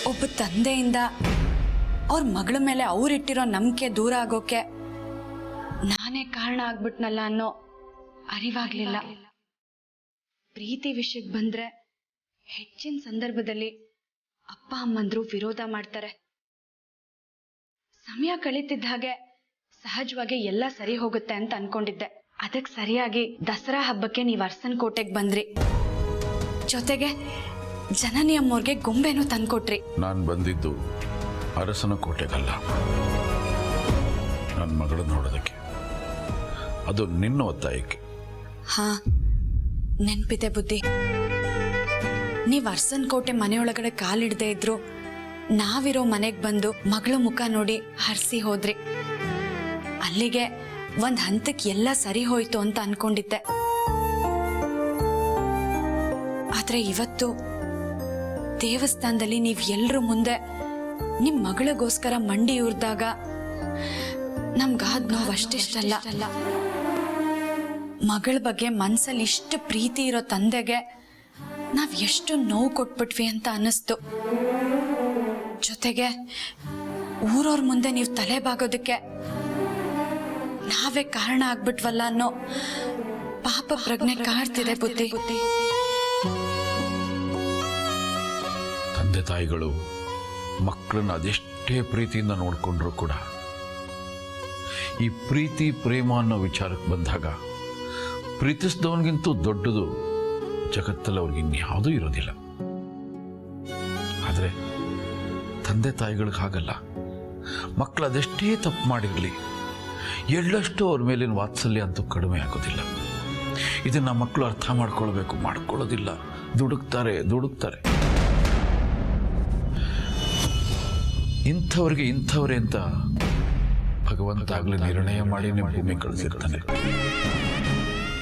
ಒಬ್ಬ ತಂದೆಯಿಂದ ಅವ್ರ ಮಗಳ ಮೇಲೆ ಅವ್ರಿಟ್ಟಿರೋ ನಂಬಿಕೆ ದೂರ ಆಗೋಕೆ ನಾನೇ ಕಾರಣ ಆಗ್ಬಿಟ್ನಲ್ಲ ಅನ್ನೋ ಅರಿವಾಗ್ಲಿಲ್ಲ. ಪ್ರೀತಿ ವಿಷಯಕ್ಕೆ ಬಂದ್ರೆ ಹೆಚ್ಚಿನ ಸಂದರ್ಭದಲ್ಲಿ ಅಪ್ಪ ಅಮ್ಮಂದ್ರು ವಿರೋಧ ಮಾಡ್ತಾರೆ. ಸಮಯ ಕಳೀತಿದ್ದ ಹಾಗೆ ಸಹಜವಾಗಿ ಎಲ್ಲ ಸರಿ ಹೋಗುತ್ತೆ ಅಂತ ಅನ್ಕೊಂಡಿದ್ದೆ. ಅದಕ್ಕೆ ಸರಿಯಾಗಿ ದಸರಾ ಹಬ್ಬಕ್ಕೆ ನೀವು ಅರಸನ್ ಕೋಟೆಗೆ ಬಂದ್ರಿ. ಜೊತೆಗೆ ಜನನಿ ಅಮ್ಮವ್ರಿಗೆ ಗೊಂಬೆನೂ ತಂದ್ಕೊಟ್ರಿ. ನಾನು ಬಂದಿದ್ದು ಅರಸನ ಕೋಟೆಗಲ್ಲ, ನನ್ನ ಮಗಳು ನೋಡೋದಕ್ಕೆ. ಅದು ನಿನ್ನ ಒತ್ತಾಯಕ್ಕೆ. ಹಾ, ನೆನ್ಪಿದೆ ಬುದ್ಧಿ. ನೀವ್ ಅರಸನ್ ಕೋಟೆ ಮನೆಯೊಳಗಡೆ ಕಾಲಿಡದೆ ಇದ್ರು ನಾವಿರೋ ಮನೆಗ್ ಬಂದು ಮಗಳ ಮುಖ ನೋಡಿ ಹರಿಸಿ ಹೋದ್ರಿ. ಅಲ್ಲಿಗೆ ಒಂದ್ ಹಂತಕ್ಕೆ ಎಲ್ಲ ಸರಿ ಹೋಯ್ತು ಅಂತ ಅನ್ಕೊಂಡಿದ್ದೆ. ಆದ್ರೆ ಇವತ್ತು ದೇವಸ್ಥಾನದಲ್ಲಿ ನೀವ್ ಎಲ್ರ ಮುಂದೆ ನಿಮ್ ಮಗಳಿಗೋಸ್ಕರ ಮಂಡಿ ಉರ್ದಾಗ ನಮ್ಗಾದ್ ನೋವು ಅಷ್ಟಿಷ್ಟಲ್ಲ. ಮಗಳ ಬಗ್ಗೆ ಮನ್ಸಲ್ಲಿ ಇಷ್ಟು ಪ್ರೀತಿ ಇರೋ ತಂದೆಗೆ ನಾವ್ ಎಷ್ಟು ನೋವು ಕೊಟ್ಬಿಟ್ವಿ ಅಂತ ಅನ್ನಿಸ್ತು. ಜೊತೆಗೆ ಊರವ್ರ ಮುಂದೆ ನೀವು ತಲೆ ಬಾಗೋದಕ್ಕೆ ನಾವೇ ಕಾರಣ ಆಗ್ಬಿಟ್ವಲ್ಲ ಅನ್ನೋ ಪಾಪ ಪ್ರಜ್ಞೆ ಕಾಡ್ತಿದೆ ಬುದ್ಧಿ. ತಂದೆ ತಾಯಿಗಳು ಮಕ್ಕಳನ್ನ ಅದೆಷ್ಟೇ ಪ್ರೀತಿಯಿಂದ ನೋಡ್ಕೊಂಡ್ರು ಕೂಡ ಈ ಪ್ರೀತಿ ಪ್ರೇಮ ಅನ್ನೋ ವಿಚಾರಕ್ಕೆ ಬಂದಾಗ ಪ್ರೀತಿಸಿದವನಿಗಿಂತೂ ದೊಡ್ಡದು ಜಗತ್ತಲ್ಲಿ ಅವ್ರಿಗೆ ಇನ್ಯಾವುದೂ ಇರೋದಿಲ್ಲ. ಆದರೆ ತಂದೆ ತಾಯಿಗಳಿಗೆ ಹಾಗಲ್ಲ. ಮಕ್ಕಳು ಅದೆಷ್ಟೇ ತಪ್ಪು ಮಾಡಿರಲಿ, ಎಳ್ಳಷ್ಟು ಅವ್ರ ಮೇಲಿನ ವಾತ್ಸಲ್ಯ ಅಂತೂ ಕಡಿಮೆ ಆಗೋದಿಲ್ಲ. ಇದನ್ನು ಮಕ್ಕಳು ಅರ್ಥ ಮಾಡ್ಕೊಳ್ಳೋದಿಲ್ಲ. ದುಡುಕ್ತಾರೆ. ಇಂಥವ್ರಿಗೆ ಇಂಥವ್ರೆ ಅಂತ ಭಗವಂತ ಆಗಲೇ ನಿರ್ಣಯ ಮಾಡಿ ಭೂಮಿ ಕಳಿಸಿರ್ತಾನೆ.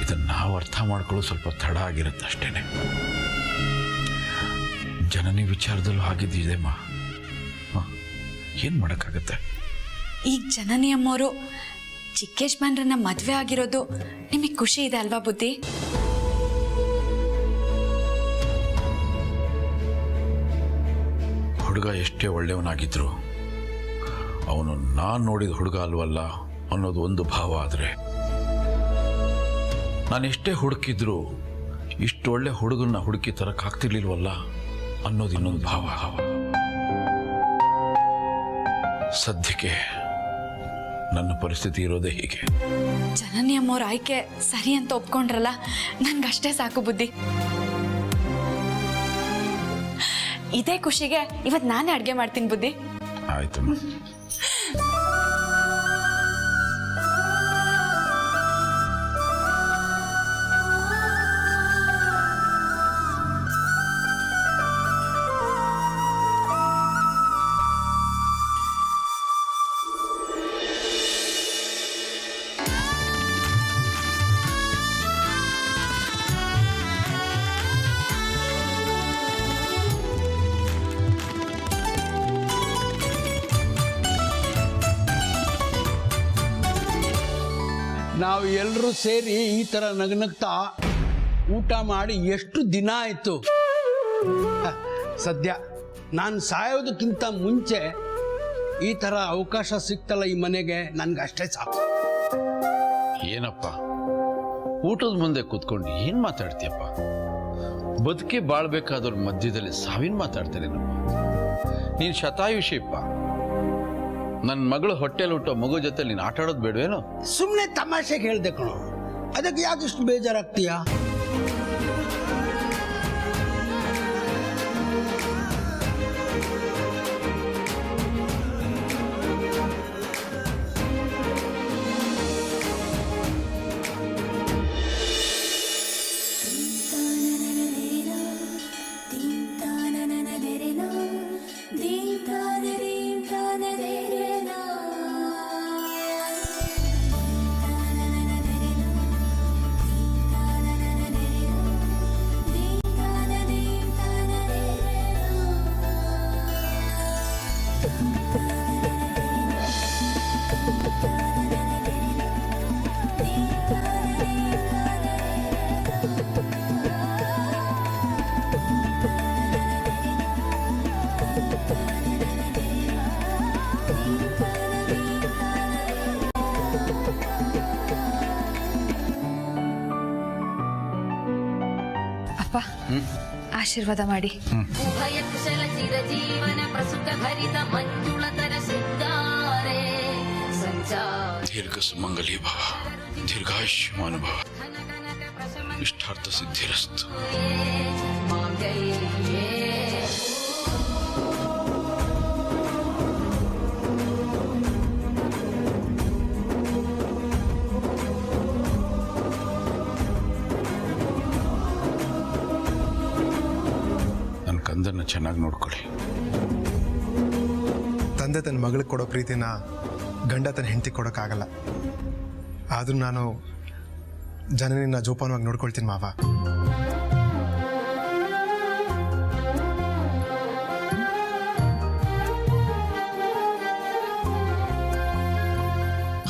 ಇದನ್ನು ನಾವು ಅರ್ಥ ಮಾಡ್ಕೊಳ್ಳೋದು ಸ್ವಲ್ಪ ತಡ ಆಗಿರುತ್ತೆ ಅಷ್ಟೇನೆ. ಜನನಿ ವಿಚಾರದಲ್ಲೂ ಆಗಿದ್ದಿದೆಮ್ಮ, ಏನು ಮಾಡೋಕ್ಕಾಗತ್ತೆ? ಈಗ ಜನನಿ ಅಮ್ಮವರು ಚಿಕ್ಕೇಶ್ಮನ್ರನ್ನ ಮದ್ವೆ ಆಗಿರೋದು ನಿಮಗೆ ಖುಷಿ ಇದೆ ಅಲ್ವಾ ಬುದ್ಧಿ? ಹುಡುಗ ಎಷ್ಟೇ ಒಳ್ಳೆಯವನಾಗಿದ್ರು ಅವನು ನಾನು ನೋಡಿದ ಹುಡುಗ ಅಲ್ವಲ್ಲ ಅನ್ನೋದು ಒಂದು ಭಾವ. ಆದರೆ ನಾನು ಎಷ್ಟೇ ಹುಡುಕಿದ್ರು ಇಷ್ಟು ಒಳ್ಳೆ ಹುಡುಗನ್ನ ಹುಡುಕಿ ತರಕ್ಕಾಗ್ತಿರ್ಲಿಲ್ವಲ್ಲ ಅನ್ನೋದು ಇನ್ನೊಂದು ಭಾವ. ಸದ್ಯಕ್ಕೆ ನನ್ನ ಪರಿಸ್ಥಿತಿ ಇರೋದೇ ಹೀಗೆ. ಜನನಿ ಅಮ್ಮವ್ರ ಆಯ್ಕೆ ಸರಿ ಅಂತ ಒಪ್ಕೊಂಡ್ರಲ್ಲ, ನನ್ಗಷ್ಟೇ ಸಾಕು ಬುದ್ಧಿ. ಇದೇ ಖುಷಿಗೆ ಇವತ್ತು ನಾನೇ ಅಡ್ಗೆ ಮಾಡ್ತೀನಿ ಬುದ್ಧಿ. ಆಯ್ತಮ್ಮ. ನಾವು ಎಲ್ಲರೂ ಸೇರಿ ಈ ಥರ ನಗ್ನಗ್ತಾ ಊಟ ಮಾಡಿ ಎಷ್ಟು ದಿನ ಆಯಿತು. ಸದ್ಯ ನಾನು ಸಾಯೋದಕ್ಕಿಂತ ಮುಂಚೆ ಈ ಥರ ಅವಕಾಶ ಸಿಕ್ತಲ್ಲ ಈ ಮನೆಗೆ, ನನಗೆ ಅಷ್ಟೇ ಸಾಕು. ಏನಪ್ಪ ಊಟದ ಮುಂದೆ ಕೂತ್ಕೊಂಡು ಏನು ಮಾತಾಡ್ತೀಯಪ್ಪ? ಬದುಕಿ ಬಾಳ್ಬೇಕಾದವ್ರ ಮಧ್ಯದಲ್ಲಿ ಸಾವಿನ ಮಾತಾಡ್ತಾರೇನಪ್ಪ? ನೀನು ಶತಾಯುಷಿಪ್ಪ. ನನ್ನ ಮಗಳು ಹೊಟ್ಟೆಲಿ ಹುಟ್ಟೋ ಮಗು ಜೊತೆ ನೀನು ಆಟ ಆಡೋದು ಬೇಡವೇನೋ? ಸುಮ್ಮನೆ ತಮಾಷೆಗೆ ಹೇಳ್ದೆ ಕಣೋ, ಅದಕ್ಕೆ ಯಾಕಿಷ್ಟು ಬೇಜಾರಾಗ್ತೀಯಾ? ಆಶೀರ್ವಾದ ಮಾಡಿ. ಉಭಯಕುಶಲ ಚಿರಜೀವನ ಪ್ರಸುತ ಭರಿತ ಮಂಜುಳತರ ಶೃಂಗಾರೆ ಸಂಚಾರ ದೀರ್ಘ ಸುಮಂಗಲಿ ಭವ, ದೀರ್ಘಾಯುಷ್ಮಾನ ಭವ, ಇಷ್ಟಾರ್ಥ ಸಿದ್ಧಿರಸ್ತು. ಮಾಂಗಲ್ಯೇ ನನ್ನ ಕಂದನ್ನ ಚೆನ್ನಾಗಿ ನೋಡ್ಕೊಳ್ಳಿ. ತಂದೆ ತನ್ನ ಮಗಳಿಗೆ ಕೊಡೋ ಪ್ರೀತಿನ ಗಂಡ ತನ್ನ ಹೆಂಡತಿ ಕೊಡೋಕ್ಕಾಗಲ್ಲ. ಆದರೂ ನಾನು ಜನನಿನ ಜೋಪಾನವಾಗಿ ನೋಡ್ಕೊಳ್ತೀನಿ ಮಾವ.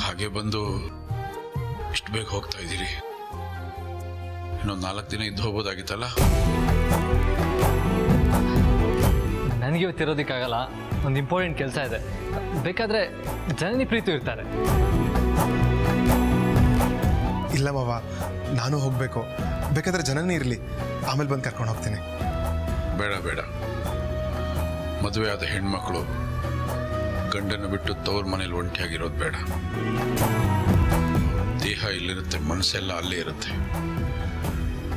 ಹಾಗೆ ಬಂದು ಇಷ್ಟು ಬೇಗ ಹೋಗ್ತಾ ಇದ್ದೀರಿ. ಇನ್ನೊಂದು 4 ದಿನ ಇದ್ದು ಹೋಗ್ಬೋದಾಗಿತ್ತಲ್ಲ. ನನಗೆ ಇವತ್ತಿರೋದಕ್ಕಾಗಲ್ಲ, ಒಂದು ಇಂಪಾರ್ಟೆಂಟ್ ಕೆಲಸ ಇದೆ. ಬೇಕಾದರೆ ಜನನಿ ಪ್ರೀತಿ ಇರ್ತಾರೆ. ಇಲ್ಲ ಮಾವ, ನಾನು ಹೋಗಬೇಕು. ಬೇಕಾದ್ರೆ ಜನನೇ ಇರಲಿ, ಆಮೇಲೆ ಬಂದು ಕರ್ಕೊಂಡು ಹೋಗ್ತೀನಿ. ಬೇಡ ಬೇಡ, ಮದುವೆ ಆದ ಹೆಣ್ಮಕ್ಳು ಗಂಡನ್ನು ಬಿಟ್ಟು ತವ್ರ ಮನೇಲಿ ಒಂಟಿಯಾಗಿರೋದು ಬೇಡ. ದೇಹ ಇಲ್ಲಿರುತ್ತೆ, ಮನಸ್ಸೆಲ್ಲ ಅಲ್ಲೇ ಇರುತ್ತೆ.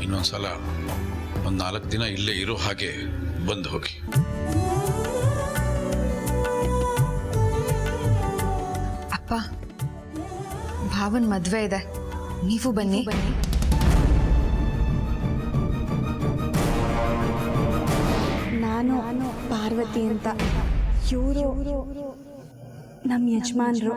ಇನ್ನೊಂದ್ಸಲ ಒಂದು 4 ದಿನ ಇಲ್ಲೇ ಇರೋ ಹಾಗೆ ಬಂದು ಹೋಗಿ. ಅಪ್ಪ, ಭಾವನ್ ಮದ್ವೆ ಇದೆ, ನೀವು ಬನ್ನಿ. ನಾನು ಪಾರ್ವತಿ ಅಂತ, ಇವರು ನಮ್ಮ ಯಜಮಾನ್ರು.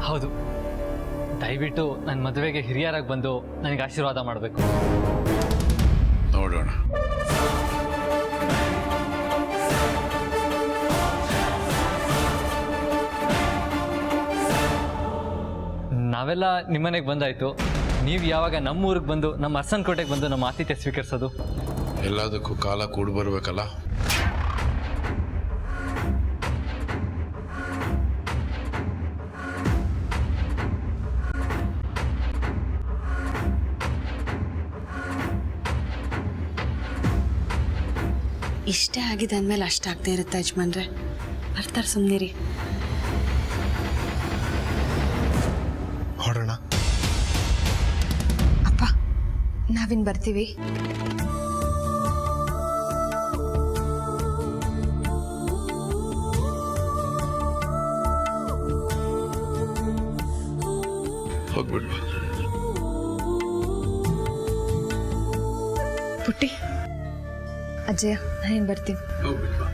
ಹೌದು, ದಯವಿಟ್ಟು ನನ್ನ ಮದುವೆಗೆ ಹಿರಿಯರಾಗಿ ಬಂದು ನನಗೆ ಆಶೀರ್ವಾದ ಮಾಡಬೇಕು. ನೋಡೋಣ. ನಾವೆಲ್ಲ ನಿಮ್ಮನೆಗೆ ಬಂದಾಯಿತು, ನೀವು ಯಾವಾಗ ನಮ್ಮ ಊರಿಗೆ ಬಂದು ನಮ್ಮ ಅರಸನಕೋಟೆಗೆ ಬಂದು ನಮ್ಮ ಆತಿಥ್ಯ ಸ್ವೀಕರಿಸೋದು? ಎಲ್ಲದಕ್ಕೂ ಕಾಲ ಕೂಡಿ ಬರಬೇಕಲ್ಲ. ಇಷ್ಟೇ ಆಗಿದೆ ಅಂದಮೇಲೆ ಅಷ್ಟಾಗದೇ ಇರುತ್ತೆ ಯಜಮಾನ್ರೆ. ಬರ್ತಾರೆ, ಸುಮ್ಮನಿರಿ. ಹೊರಡೋಣ. ಅಪ್ಪ, ನಾವಿನ್ ಬರ್ತೀವಿ. ಹೋಗ್ಬಿಡ್ಬಾ. ಪುಟ್ಟಿ, ಅಜ್ಜಯ್ಯ, ನಾನೇನು ಬರ್ತೀವಿ. ಹೋಗ್ಬಿಡ್ಬಾ.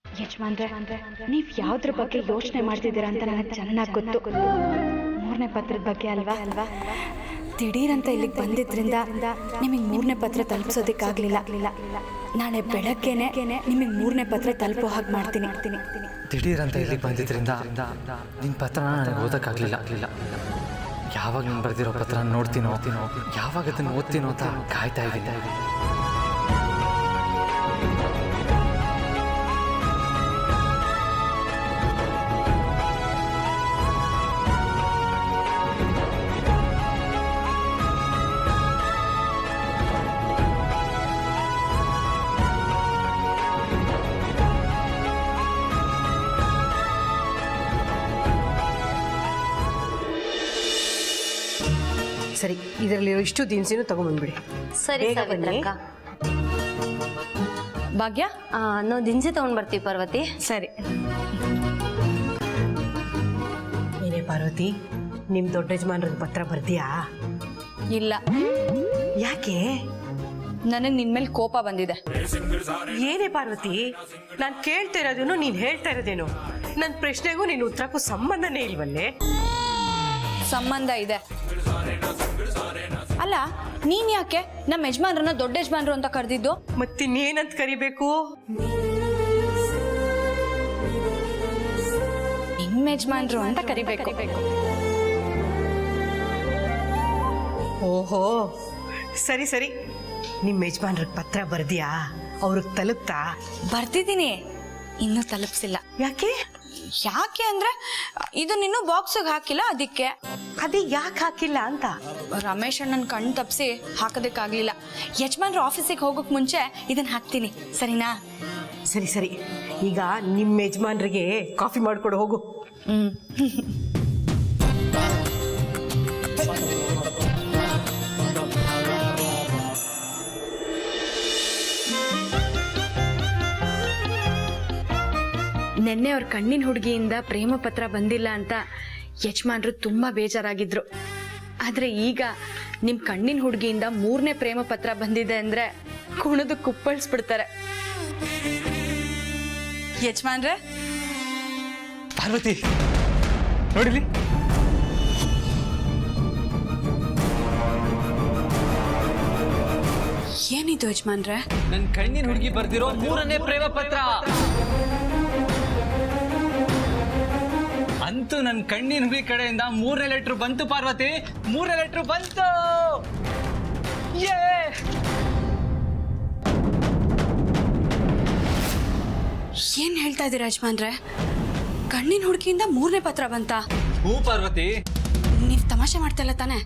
ಯಜಮಾನ್ರೆ, ನೀವು ಯಾವುದ್ರ ಬಗ್ಗೆ ಯೋಚನೆ ಮಾಡ್ತಿದ್ದೀರಾ ಅಂತ ನನಗೆ ಚೆನ್ನಾಗಿ ಗೊತ್ತು. 3ನೇ ಪತ್ರದ ಬಗ್ಗೆ ಅಲ್ವಾ? ದಿಢೀರಂತ ಇಲ್ಲಿಗೆ ಬಂದಿದ್ರಿಂದ ನಿಮಗೆ 3ನೇ ಪತ್ರ ತಲುಪಿಸೋದಕ್ಕಾಗಲಿಲ್ಲ. ನಾಳೆ ಬೆಳಗ್ಗೆನೆ ನಿಮಗೆ 3ನೇ ಪತ್ರ ತಲುಪೋ ಹಾಗೆ ಮಾಡ್ತೀನಿ. ದಿಢೀರಂತ ಇಲ್ಲಿಗೆ ಬಂದಿದ್ದರಿಂದ ನಿನ್ನ ಪತ್ರನ ನನಗೆ ಓದೋಕ್ಕಾಗಲಿಲ್ಲ. ಯಾವಾಗ ನೀನು ಬರೆದಿರೋ ಪತ್ರ ನೋಡ್ತೀನೋ, ಯಾವಾಗ ಅದನ್ನು ಓದ್ತೀನೋ ಅಂತ ಕಾಯ್ತಾ ಇದ್ದೀನಿ. ಸರಿ, ಇದರಲ್ಲಿರೋ ಇಷ್ಟು ದಿನಸಿನೂ ತಗೊಂಡ್ಬಂದ್ಬಿಡಿ. ಸರಿ ಸಾವಿತ್ರಕ್ಕ. ಭಾಗ್ಯ, ನಾವು ದಿನಸಿ ತಗೊಂಡ್ ಬರ್ತೀವಿ ಪಾರ್ವತಿ. ಸರಿ. ಏನೇ ಪಾರ್ವತಿ, ನಿಮ್ಮ ದೊಡ್ಡ ಯಜಮಾನ್ರಿಗೆ ಪತ್ರ ಬರ್ತೀಯಾ? ಇಲ್ಲ. ಯಾಕೆ? ನನಗೆ ನಿನ್ನ ಮೇಲೆ ಕೋಪ ಬಂದಿದೆ. ಏನೇ ಪಾರ್ವತಿ, ನಾನು ಕೇಳ್ತಾ ಇರೋದೇನು, ನೀನು ಹೇಳ್ತಾ ಇರೋದೇನು? ನನ್ನ ಪ್ರಶ್ನೆಗೂ ನಿನ್ನ ಉತ್ತರಕ್ಕೂ ಸಂಬಂಧನೇ ಇಲ್ವಲ್ಲೇ? ಸಂಬಂಧ ಇದೆ. ಅಲ್ಲ, ಅಲ್ಲ ನೀನ್ ಯಾಕೆ ನಮ್ಮ ಯಜಮಾನ್ರನ್ನ ದೊಡ್ಡ ಯಜಮಾನ್ರು ಅಂತ ಕರೆದಿದ್ದು? ಮತ್ತಿನ್ನೇನಂತ ಕರಿಬೇಕು? ನಿಮ್ಮ ಯಜಮಾನ್ರು ಅಂತ ಕರಿಬೇಕು. ಓಹೋ, ಸರಿ ಸರಿ. ನಿಮ್ಮ ಯಜಮಾನ್ರಿಗೆ ಪತ್ರ ಬರ್ದಿಯಾ? ಅವ್ರಿಗೆ ತಲುಪ್ತಾ? ಬರ್ತಿದ್ದೀನಿ, ಇನ್ನೂ ತಲುಪಿಸಿಲ್ಲ. ಯಾಕೆ? ಯಾಕೆ ಅಂದ್ರೆ ಇದನ್ನಿನ್ನೂ ಬಾಕ್ಸಿಗೆ ಹಾಕಿಲ್ಲ, ಅದಕ್ಕೆ. ಅದೇ ಯಾಕೆ ಹಾಕಿಲ್ಲ ಅಂತ? ರಮೇಶ್ ಅಣ್ಣನ ಕಣ್ಣು ತಪ್ಪಿಸಿ ಹಾಕೋದಕ್ಕಾಗ್ಲಿಲ್ಲ. ಯಜಮಾನ್ರು ಆಫೀಸಿಗೆ ಹೋಗೋಕ್ ಮುಂಚೆ ಇದನ್ನ ಹಾಕ್ತೀನಿ, ಸರಿನಾ? ಸರಿ ಸರಿ. ಈಗ ನಿಮ್ಮ ಯಜಮಾನ್ರಿಗೆ ಕಾಫಿ ಮಾಡ್ಕೊಡು ಹೋಗು. ನೆನ್ನೆ ಅವ್ರ ಕಣ್ಣಿನ ಹುಡುಗಿಯಿಂದ ಪ್ರೇಮ ಪತ್ರ ಬಂದಿಲ್ಲ ಅಂತ ಯಜಮಾನ್ರು ತುಂಬಾ ಬೇಜಾರಾಗಿದ್ರು. ಆದ್ರೆ ಈಗ ನಿಮ್ ಕಣ್ಣಿನ ಹುಡುಗಿಯಿಂದ 3ನೇ ಪ್ರೇಮ ಪತ್ರ ಬಂದಿದೆ ಅಂದ್ರೆ ಕುಣಿದು ಕುಪ್ಪಳಿಸ್ಬಿಡ್ತಾರೆ. ಯಜಮಾನ್ರೆ, ಪಾರ್ವತಿ ನೋಡಿಲಿ. ಏನಿದು ಯಜಮಾನ್ರೆ? ನನ್ನ ಕಣ್ಣಿನ ಹುಡುಗಿ ಬರ್ದಿರೋ 3ನೇ ಪ್ರೇಮ ಪತ್ರ. ಅಂತೂ ನನ್ನ ಕಣ್ಣಿನ ಹುಡುಗಿ ಕಡೆಯಿಂದ 3ನೇ ಲೆಟ್ರು ಬಂತು ಪಾರ್ವತಿ, 3ನೇ ಲೆಟ್ರು ಬಂತು. ಏನ್ ಹೇಳ್ತಾ ಇದೀರ ಯಜಮಾನ್ರೆ? ಕಣ್ಣಿನ ಹುಡುಗಿಯಿಂದ 3ನೇ ಪತ್ರ ಬಂತಾ? ಹೂ ಪಾರ್ವತಿ, ನೀವ್ ತಮಾಷೆ ಮಾಡ್ತಾ ಇಲ್ಲ ತಾನೆ?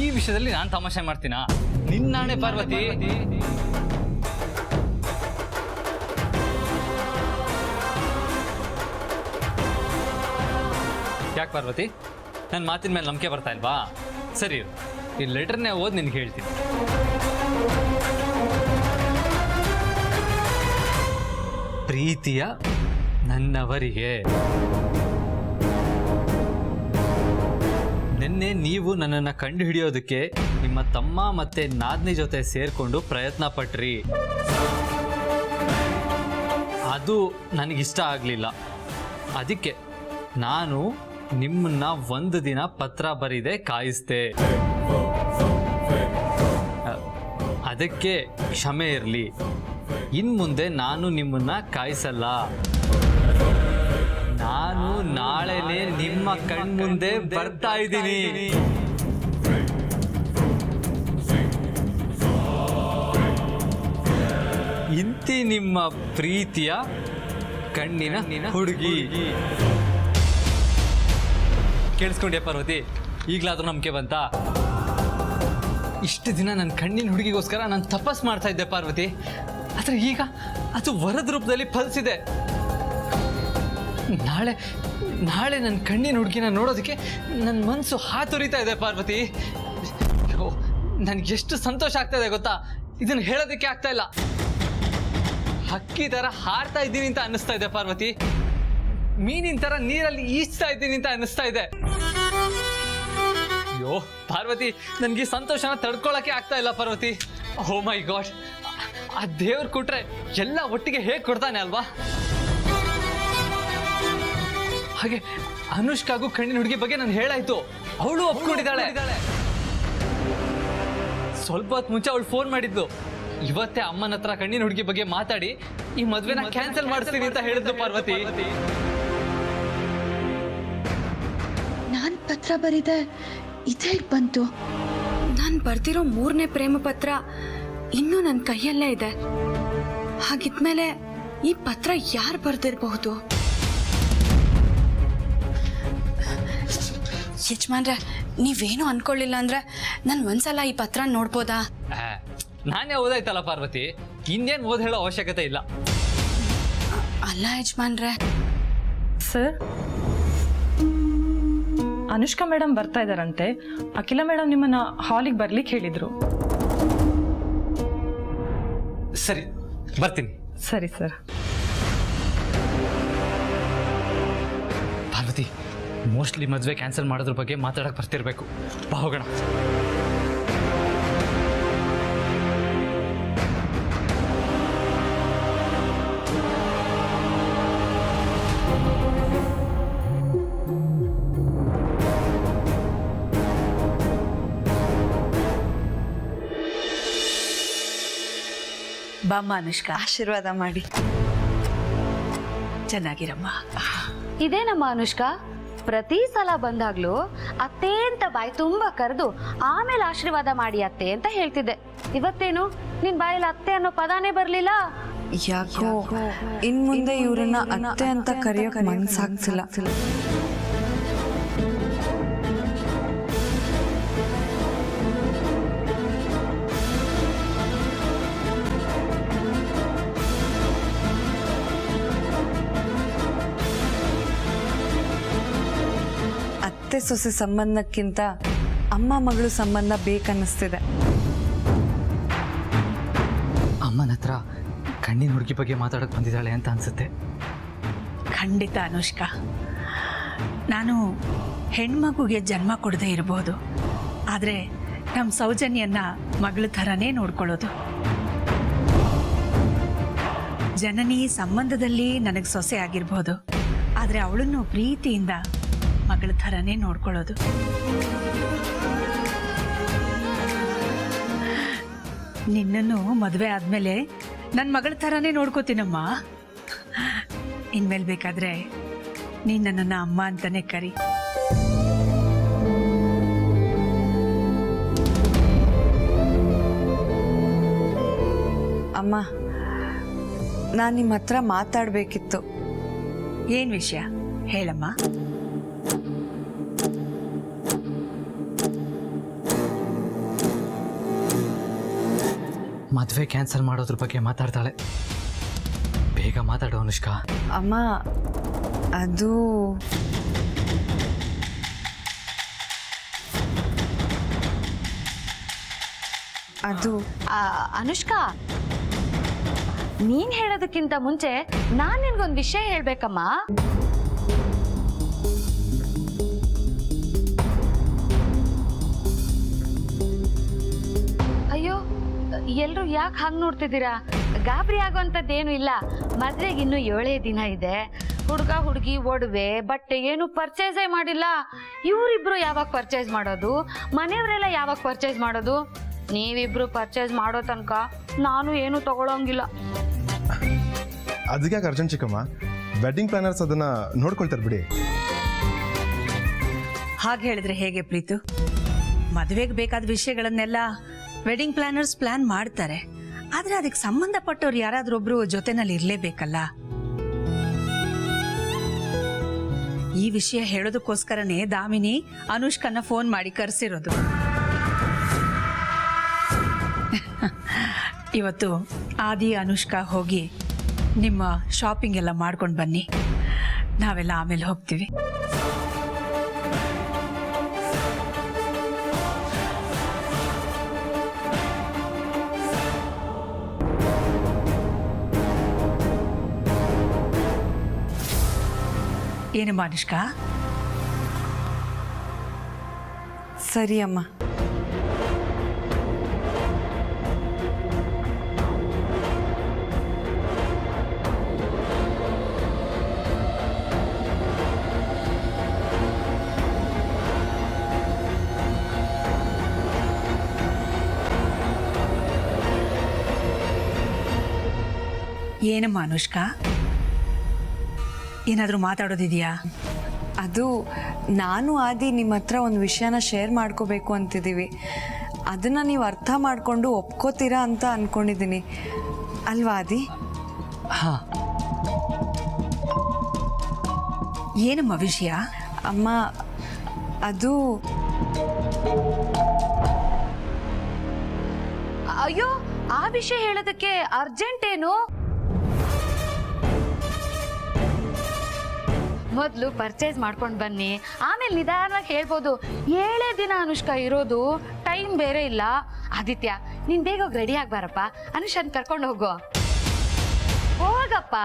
ಈ ವಿಷಯದಲ್ಲಿ ನಾನ್ ತಮಾಷೆ ಮಾಡ್ತೀನಾ? ನಿನ್ನಾಣೆ ಪಾರ್ವತಿ. ಯಾಕೆ ಪಾರ್ವತಿ, ನನ್ನ ಮಾತಿನ ಮೇಲೆ ನಂಬಿಕೆ ಬರ್ತಾ ಇಲ್ವಾ? ಸರಿ, ಈ ಲೆಟರ್ನೇ ಓದಿ ನಿನ್ಗೆ ಹೇಳ್ತೀನಿ. ಪ್ರೀತಿಯ ನನ್ನವರಿಗೆ, ನಿನ್ನೆ ನೀವು ನನ್ನನ್ನು ಕಂಡು ಹಿಡಿಯೋದಕ್ಕೆ ನಿಮ್ಮ ತಮ್ಮ ಮತ್ತೆ ನಾದ್ನಿ ಜೊತೆ ಸೇರ್ಕೊಂಡು ಪ್ರಯತ್ನ ಪಟ್ರಿ. ಅದು ನನಗಿಷ್ಟ ಆಗಲಿಲ್ಲ. ಅದಕ್ಕೆ ನಾನು ನಿಮ್ಮನ್ನ 1 ದಿನ ಪತ್ರ ಬರೀದೆ ಕಾಯಿಸ್ದೆ. ಅದಕ್ಕೆ ಕ್ಷಮೆ ಇರಲಿ. ಇನ್ಮುಂದೆ ನಾನು ನಿಮ್ಮನ್ನ ಕಾಯಿಸಲ್ಲ. ನಾನು ನಾಳೆನೇ ನಿಮ್ಮ ಕಣ್ಮುಂದೆ ಬರ್ತಾ ಇದ್ದೀನಿ. ಇಂತಿ ನಿಮ್ಮ ಪ್ರೀತಿಯ ಕಣ್ಣಿನ ಹುಡುಗಿ. ಕೇಳಿಸ್ಕೊಂಡೆ ಪಾರ್ವತಿ? ಈಗಲಾದ್ರೂ ನಂಬಿಕೆ ಬಂತಾ? ಇಷ್ಟು ದಿನ ನನ್ನ ಕಣ್ಣಿನ ಹುಡುಗಿಗೋಸ್ಕರ ನಾನು ತಪಸ್ ಮಾಡ್ತಾ ಇದ್ದೆ ಪಾರ್ವತಿ. ಆದರೆ ಈಗ ಅದು ವರದ ರೂಪದಲ್ಲಿ ಫಲಿಸಿದೆ. ನಾಳೆ ನನ್ನ ಕಣ್ಣಿನ ಹುಡುಗಿನ ನೋಡೋದಕ್ಕೆ ನನ್ನ ಮನಸ್ಸು ಹಾತೊರಿತಾ ಇದೆ ಪಾರ್ವತಿ. ನನಗೆ ಎಷ್ಟು ಸಂತೋಷ ಆಗ್ತಾ ಇದೆ ಗೊತ್ತಾ? ಇದನ್ನು ಹೇಳೋದಕ್ಕೆ ಆಗ್ತಾ ಇಲ್ಲ. ಹಕ್ಕಿ ಥರ ಹಾರ್ತಾ ಇದ್ದೀನಿ ಅಂತ ಅನ್ನಿಸ್ತಾ ಇದೆ ಪಾರ್ವತಿ. ಮೀನಿನ ಥರ ನೀರಲ್ಲಿ ಈಜ್ತಾ ಇದ್ದೀನಿ ಅಂತ ಅನ್ನಿಸ್ತಾ ಇದೆ. ಅಯ್ಯೋ ಪಾರ್ವತಿ, ನನಗೆ ಸಂತೋಷನ ತಡ್ಕೊಳಕ್ಕೆ ಆಗ್ತಾ ಇಲ್ಲ ಪಾರ್ವತಿ. ಓ ಮೈ ಗಾಡ್, ಆ ದೇವ್ರು ಕೊಟ್ರೆ ಎಲ್ಲ ಒಟ್ಟಿಗೆ ಹೇಗೆ ಕೊಡ್ತಾನೆ ಅಲ್ವಾ? ಹಾಗೆ ಅನುಷ್ಕಾಗೂ ಕಣ್ಣಿನ ಹುಡುಗಿ ಬಗ್ಗೆ ನಾನು ಹೇಳಾಯ್ತು, ಅವಳು ಒಪ್ಕೊಂಡಿದ್ದಾಳೆ. ಸ್ವಲ್ಪ ಹೊತ್ತು ಮುಂಚೆ ಅವಳು ಫೋನ್ ಮಾಡಿದ್ಲು. ಇವತ್ತೇ ಅಮ್ಮನ ಹತ್ರ ಕಣ್ಣಿನ ಹುಡುಗಿ ಬಗ್ಗೆ ಮಾತಾಡಿ ಈ ಮದ್ವೆನ ಕ್ಯಾನ್ಸಲ್ ಮಾಡಿಸ್ತೀನಿ ಅಂತ ಹೇಳಿದ್ಲು ಪಾರ್ವತಿ. ನಾನ್ ಪತ್ರ ಬರೀದೆ, ಇದೇ ಬಂತು. ನಾನು ಬರ್ದಿರೋ 3ನೇ ಪ್ರೇಮ ಪತ್ರ ಇನ್ನೂ ನನ್ನ ಕೈಯಲ್ಲೇ ಇದೆ. ಹಾಗಿದ್ಮೇಲೆ ಈ ಪತ್ರ ಯಾರು ಬರ್ದಿರಬಹುದು? ಯಜಮಾನ್ರೆ, ನೀವೇನು ಅನ್ಕೊಳ್ಳಿಲ್ಲ ಅಂದ್ರೆ ನಾನು ಒಂದ್ಸಲ ಈ ಪತ್ರ ನೋಡ್ಬೋದಾ? ನಾನೇ ಓದಾಯ್ತಲ್ಲ ಪಾರ್ವತಿ, ಇನ್ನೇನು ಓದ್ ಹೇಳೋ ಅವಶ್ಯಕತೆ ಇಲ್ಲ. ಅಲ್ಲ ಯಜಮಾನ್ರೆ. ಸರ್, ಅನುಷ್ಕಾ ಮೇಡಮ್ ಬರ್ತಾ ಇದ್ದಾರಂತೆ. ಅಖಿಲ ಮೇಡಮ್ ನಿಮ್ಮನ್ನ ಹಾಲಿಗೆ ಬರ್ಲಿಕ್ಕೆ ಹೇಳಿದ್ರು. ಸರಿ, ಬರ್ತೀನಿ. ಸರಿ ಸರ್. ಪಾರ್ವತಿ, ಮೋಸ್ಟ್ಲಿ ಮದುವೆ ಕ್ಯಾನ್ಸಲ್ ಮಾಡೋದ್ರ ಬಗ್ಗೆ ಮಾತಾಡಕ್ಕೆ ಬರ್ತಿರ್ಬೇಕು. ಬಾ ಹೋಗೋಣ. ಬಾಮ್ಮ ಅನುಷ್ಕಾ, ಆಶೀರ್ವಾದ ಮಾಡಿ. ಚೆನ್ನಾಗಿರಮ್ಮ. ಇದೇನಮ್ಮ ಅನುಷ್ಕಾ, ಪ್ರತಿ ಸಲ ಬಂದಾಗ್ಲೂ ಅತ್ತೆ ಅಂತ ಬಾಯಿ ತುಂಬಾ ಕರೆದು ಆಮೇಲೆ ಆಶೀರ್ವಾದ ಮಾಡಿ ಅತ್ತೆ ಅಂತ ಹೇಳ್ತಿದ್ದೆ. ಇವತ್ತೇನು ನಿನ್ ಬಾಯಲ್ಲಿ ಅತ್ತೆ ಅನ್ನೋ ಪದಾನೇ ಬರ್ಲಿಲ್ಲ. ಯಾಕೋ ಇನ್ ಮುಂದೆ ಇವ್ರನ್ನ ಅತ್ತೆ ಅಂತ ಕರೆಯೋಕ್ ಮನ್ಸಾಗ್ತಿಲ್ಲ. ಅತ್ತೆ ಸೊಸೆ ಸಂಬಂಧಕ್ಕಿಂತ ಅಮ್ಮ ಮಗಳು ಸಂಬಂಧ ಬೇಕನ್ನಿಸ್ತಿದೆ. ಅಮ್ಮನ ಹತ್ರ ಕಣ್ಣಿನ ಹುಡುಗಿ ಬಗ್ಗೆ ಮಾತಾಡೋಕೆ ಬಂದಿದ್ದಾಳೆ ಅಂತ ಅನ್ಸುತ್ತೆ. ಖಂಡಿತ ಅನುಷ್ಕಾ, ನಾನು ಹೆಣ್ಮಗುಗೆ ಜನ್ಮ ಕೊಡದೇ ಇರ್ಬೋದು, ಆದರೆ ನಮ್ಮ ಸೌಜನ್ಯನ ಮಗಳ ಥರನೇ ನೋಡ್ಕೊಳ್ಳೋದು. ಜನನಿ ಸಂಬಂಧದಲ್ಲಿ ನನಗೆ ಸೊಸೆ ಆಗಿರ್ಬೋದು, ಆದರೆ ಅವಳನ್ನು ಪ್ರೀತಿಯಿಂದ ಮಗಳ ಥರನೇ ನೋಡ್ಕೊಳ್ಳೋದು. ನಿನ್ನನ್ನು ಮದುವೆ ಆದಮೇಲೆ ನನ್ನ ಮಗಳ ಥರನೇ ನೋಡ್ಕೋತೀನಮ್ಮ. ಇನ್ಮೇಲೆ ಬೇಕಾದರೆ ನೀನು ನನ್ನನ್ನು ಅಮ್ಮ ಅಂತಾನೆ ಕರಿ. ಅಮ್ಮ, ನಾನು ನಿಮ್ಮ ಹತ್ರ ಮಾತಾಡಬೇಕಿತ್ತು. ಏನು ವಿಷಯ ಹೇಳಮ್ಮ. ಮದುವೆ ಕ್ಯಾನ್ಸಲ್ ಮಾಡೋದ್ರ ಬಗ್ಗೆ ಮಾತಾಡ್ತಾಳೆ. ಬೇಗ ಮಾತಾಡು ಅನುಷ್ಕಾ. ಅಮ್ಮ, ಅದು ಅದು ಅನುಷ್ಕಾ, ನೀನ್ ಹೇಳೋದಕ್ಕಿಂತ ಮುಂಚೆ ನಾನ್ ನಿನ್ಗೊಂದು ವಿಷಯ ಹೇಳ್ಬೇಕಮ್ಮ. ಅಯ್ಯೋ, ಎಲ್ರು ಯಾಕೆ ಹಾಗೆ ನೋಡ್ತಿದ್ದೀರಾ? ಗಾಬರಿ ಆಗುವಂಥದ್ದೇನು ಇಲ್ಲ. ಮದ್ವೆಗೆ ಇನ್ನು 7 ದಿನ ಇದೆ. ಹುಡುಗ ಹುಡುಗಿ ಒಡವೆ ಬಟ್ಟೆ ಏನು ಪರ್ಚೇಸೇ ಮಾಡಿಲ್ಲ. ಇವರಿಬ್ರು ಯಾವಾಗ ಪರ್ಚೇಸ್ ಮಾಡೋದು? ಮನೆಯವರೆಲ್ಲ ಯಾವಾಗ ಪರ್ಚೇಸ್ ಮಾಡೋದು? ನೀವಿಬ್ರು ಪರ್ಚೇಸ್ ಮಾಡೋ ತನಕ ನಾನು ಏನು ತಗೊಳಂಗಿಲ್ಲ. ಅದಕ್ಕೆ ಯಾಕೆ ಅರ್ಜೆಂಟ್ ಚಿಕ್ಕಮ್ಮ? ವೆಡ್ಡಿಂಗ್ ಪ್ಲಾನರ್ಸ್ ಅದನ್ನ ನೋಡ್ಕೊಳ್ತಾರೆ ಬಿಡಿ. ಹಾಗೆ ಹೇಳಿದ್ರೆ ಹೇಗೆ ಪ್ರೀತು? ಮದುವೆಗೆ ಬೇಕಾದ ವಿಷಯಗಳನ್ನೆಲ್ಲ ವೆಡ್ಡಿಂಗ್ ಪ್ಲಾನರ್ಸ್ ಪ್ಲಾನ್ ಮಾಡ್ತಾರೆ, ಆದ್ರೆ ಅದಕ್ಕೆ ಸಂಬಂಧಪಟ್ಟವ್ರು ಯಾರಾದ್ರೊಬ್ರು ಜೊತೆನಲ್ಲಿ ಇರ್ಲೇಬೇಕಲ್ಲ. ಈ ವಿಷಯ ಹೇಳೋದಕ್ಕೋಸ್ಕರನೇ ದಾಮಿನಿ ಅನುಷ್ಕನ್ನ ಫೋನ್ ಮಾಡಿ ಕರೆಸಿರೋದು. ಇವತ್ತು ಆದಿ ಅನುಷ್ಕಾ ಹೋಗಿ ನಿಮ್ಮ ಶಾಪಿಂಗ್ ಎಲ್ಲ ಮಾಡ್ಕೊಂಡು ಬನ್ನಿ, ನಾವೆಲ್ಲ ಆಮೇಲೆ ಹೋಗ್ತೀವಿ. ಏನಮ್ಮ ಅನುಷ್ಕಾ? ಸರಿ ಅಮ್ಮ. ಏನಮ್ಮ ಅನುಷ್ಕಾ, ಏನಾದರೂ ಮಾತಾಡೋದಿದೆಯಾ? ಅದು ನಾನು ಆದಿ ನಿಮ್ಮ ಹತ್ರ ಒಂದು ವಿಷಯನ ಶೇರ್ ಮಾಡ್ಕೋಬೇಕು ಅಂತಿದ್ದೀವಿ. ಅದನ್ನು ನೀವು ಅರ್ಥ ಮಾಡಿಕೊಂಡು ಒಪ್ಕೋತೀರಾ ಅಂತ ಅಂದ್ಕೊಂಡಿದ್ದೀನಿ, ಅಲ್ವಾ ಆದಿ? ಹಾಂ. ಏನಮ್ಮ ವಿಷಯ? ಅಮ್ಮ, ಅದು ಅಯ್ಯೋ, ಆ ವಿಷಯ ಹೇಳೋದಕ್ಕೆ ಅರ್ಜೆಂಟ್ ಏನು? ಮೊದಲು ಪರ್ಚೇಸ್ ಮಾಡ್ಕೊಂಡು ಬನ್ನಿ, ಆಮೇಲೆ ನಿಧಾನವಾಗಿ ಹೇಳ್ಬೋದು. 7 ದಿನ ಅನುಷ್ಕಾ ಇರೋದು, ಟೈಮ್ ಬೇರೆ ಇಲ್ಲ. ಆದಿತ್ಯ, ನೀನ್ ಬೇಗ ರೆಡಿ ಆಗ್ಬಾರಪ್ಪ, ಅನುಷನ್ ಕರ್ಕೊಂಡು ಹೋಗಪ್ಪ.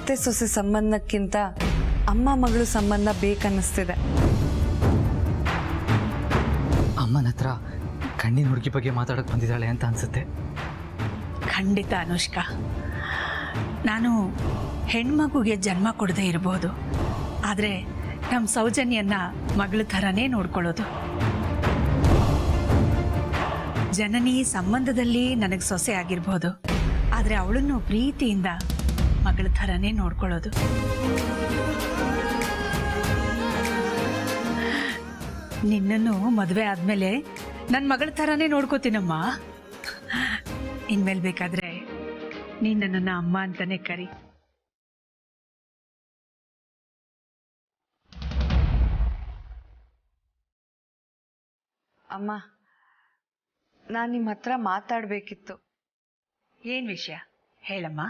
ಅತ್ತೆ ಸೊಸೆ ಸಂಬಂಧಕ್ಕಿಂತ ಅಮ್ಮ ಮಗಳು ಸಂಬಂಧ ಬೇಕನ್ನಿಸ್ತಿದೆ. ಅಮ್ಮನ ಹತ್ರ ಕಣ್ಣಿನ ಹುಡುಗಿ ಬಗ್ಗೆ ಮಾತಾಡೋಕೆ ಬಂದಿದ್ದಾಳೆ ಅಂತ ಅನಿಸುತ್ತೆ. ಖಂಡಿತ ಅನುಷ್ಕಾ, ನಾನು ಹೆಣ್ಮಗುಗೆ ಜನ್ಮ ಕೊಡದೇ ಇರಬಹುದು, ಆದರೆ ನಮ್ಮ ಸೌಜನ್ಯನ ಮಗಳ ಥರನೇ ನೋಡ್ಕೊಳ್ಳೋದು. ಜನನಿ ಸಂಬಂಧದಲ್ಲಿ ನನಗೆ ಸೊಸೆ ಆಗಿರ್ಬೋದು, ಆದರೆ ಅವಳನ್ನು ಪ್ರೀತಿಯಿಂದ ಮಗಳ ಥರನೇ ನೋಡ್ಕೊಳ್ಳೋದು. ನಿನ್ನನ್ನು ಮದುವೆ ಆದಮೇಲೆ ನನ್ನ ಮಗಳ ಥರನೇ ನೋಡ್ಕೋತೀನಮ್ಮ. ಇನ್ಮೇಲೆ ಬೇಕಾದರೆ ನೀನು ನನ್ನನ್ನು ಅಮ್ಮ ಅಂತಾನೆ ಕರಿ. ಅಮ್ಮ, ನಾನು ನಿಮ್ಮ ಹತ್ರ ಮಾತಾಡಬೇಕಿತ್ತು. ಏನು ವಿಷಯ ಹೇಳಮ್ಮ.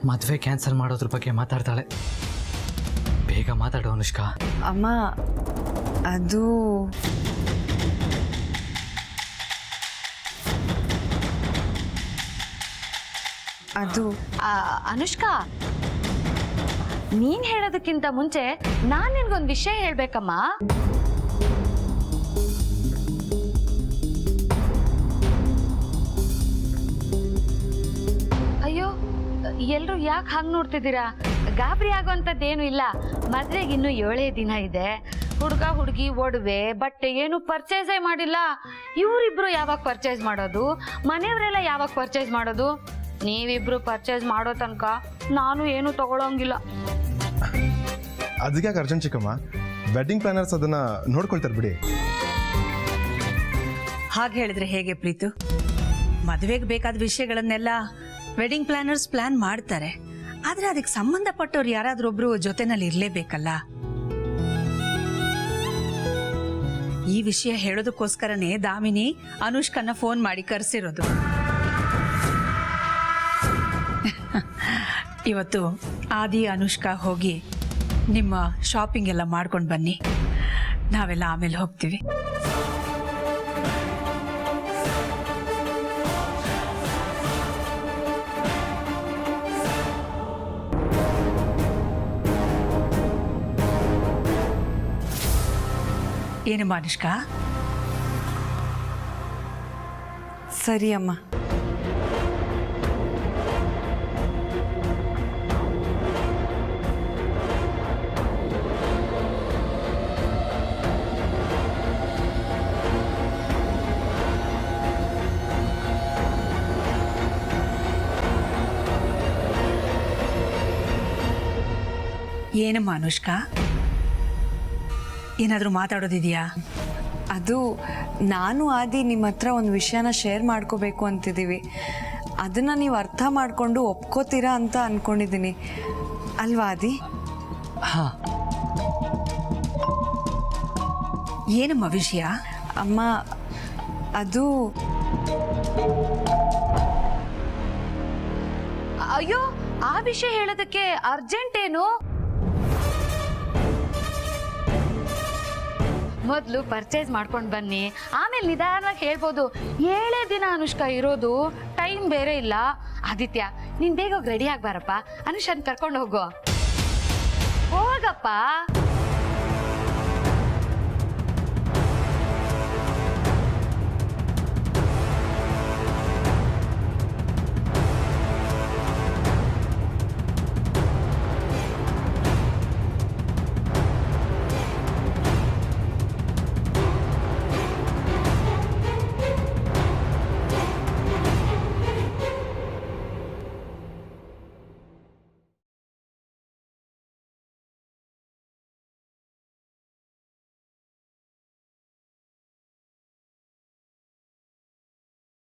ಮದುವೆ ಕ್ಯಾನ್ಸಲ್ ಮಾಡೋದ್ರ ಬಗ್ಗೆ ಮಾತಾಡ್ತಾಳೆ. ಬೇಗ ಮಾತಾಡು ಅನುಷ್ಕಾ. ಅಮ್ಮ, ಅದು ಅನುಷ್ಕಾ, ನೀನ್ ಹೇಳೋದಕ್ಕಿಂತ ಮುಂಚೆ ನಾನ್ ನಿನ್ಗೊಂದು ವಿಷಯ ಹೇಳ್ಬೇಕಮ್ಮ. ಅಯ್ಯೋ, ಎಲ್ರು ಯಾಕೆ ಹಾಗೆ ನೋಡ್ತಿದ್ದೀರಾ? ಗಾಬರಿ ಆಗೋಂಥದ್ದೇನು ಇಲ್ಲ. ಮದ್ವೆಗೆ ಇನ್ನು 7 ದಿನ ಇದೆ. ಹುಡುಗ ಹುಡುಗಿ ಒಡವೆ ಬಟ್ಟೆ ಏನು ಪರ್ಚೇಸೇ ಮಾಡಿಲ್ಲ. ಇವರಿಬ್ರು ಯಾವಾಗ ಪರ್ಚೇಸ್ ಮಾಡೋದು? ಮನೆಯವರೆಲ್ಲ ಯಾವಾಗ ಪರ್ಚೇಸ್ ಮಾಡೋದು? ನೀವಿಬ್ರು ಪರ್ಚೇಸ್ ಮಾಡೋ ತನಕ ನಾನು ಏನು ತಗೊಳಂಗಿಲ್ಲ. ಅದಕ್ಕೆ ಅರ್ಜೆಂಟ್ ಚಿಕ್ಕಮ್ಮ, ವೆಡ್ಡಿಂಗ್ ಪ್ಲಾನರ್ಸ್ ಅದನ್ನ ನೋಡ್ಕೊಳ್ತಾರೆ ಬಿಡಿ. ಹಾಗೆ ಹೇಳಿದ್ರೆ ಹೇಗೆ ಪ್ರೀತು? ಮದುವೆಗೆ ಬೇಕಾದ ವಿಷಯಗಳನ್ನೆಲ್ಲ ವೆಡ್ಡಿಂಗ್ ಪ್ಲಾನರ್ಸ್ ಪ್ಲಾನ್ ಮಾಡ್ತಾರೆ, ಆದ್ರೆ ಅದಕ್ಕೆ ಸಂಬಂಧಪಟ್ಟವ್ರು ಯಾರಾದ್ರೊಬ್ರು ಜೊತೆನಲ್ಲಿ ಇರಲೇಬೇಕಲ್ಲ. ಈ ವಿಷಯ ಹೇಳೋದಕ್ಕೋಸ್ಕರನೇ ದಾಮಿನಿ ಅನುಷ್ಕನ್ನ ಫೋನ್ ಮಾಡಿ ಕರೆಸಿರೋದು. ಇವತ್ತು ಆದಿ ಅನುಷ್ಕಾ ಹೋಗಿ ನಿಮ್ಮ ಶಾಪಿಂಗ್ ಎಲ್ಲ ಮಾಡ್ಕೊಂಡು ಬನ್ನಿ, ನಾವೆಲ್ಲ ಆಮೇಲೆ ಹೋಗ್ತೀವಿ. ಏನಮ್ಮ ಅನುಷ್ಕಾ? ಸರಿ ಅಮ್ಮ. ಏನಮ್ಮ ಅನುಷ್ಕಾ, ಏನಾದರೂ ಮಾತಾಡೋದಿದೆಯಾ? ಅದು ನಾನು ಆದಿ ನಿಮ್ಮ ಹತ್ರ ಒಂದು ವಿಷಯನ ಶೇರ್ ಮಾಡ್ಕೋಬೇಕು ಅಂತಿದ್ದೀವಿ. ಅದನ್ನು ನೀವು ಅರ್ಥ ಮಾಡಿಕೊಂಡು ಒಪ್ಕೋತೀರಾ ಅಂತ ಅಂದ್ಕೊಂಡಿದ್ದೀನಿ, ಅಲ್ವಾ ಆದಿ? ಹಾಂ. ಏನಮ್ಮ ವಿಷಯ? ಅಮ್ಮ, ಅದು ಅಯ್ಯೋ, ಆ ವಿಷಯ ಹೇಳೋದಕ್ಕೆ ಅರ್ಜೆಂಟ್ ಏನು? ಮೊದಲು ಪರ್ಚೇಸ್ ಮಾಡ್ಕೊಂಡು ಬನ್ನಿ, ಆಮೇಲೆ ನಿಧಾನವಾಗಿ ಹೇಳ್ಬೋದು. 7 ದಿನ ಅನುಷ್ಕಾ ಇರೋದು, ಟೈಮ್ ಬೇರೆ ಇಲ್ಲ. ಆದಿತ್ಯ, ನೀನ್ ಬೇಗ ರೆಡಿ ಆಗ್ಬಾರಪ್ಪ, ಅನುಷನ್ ಕರ್ಕೊಂಡು ಹೋಗು. ಹೋಗಪ್ಪ.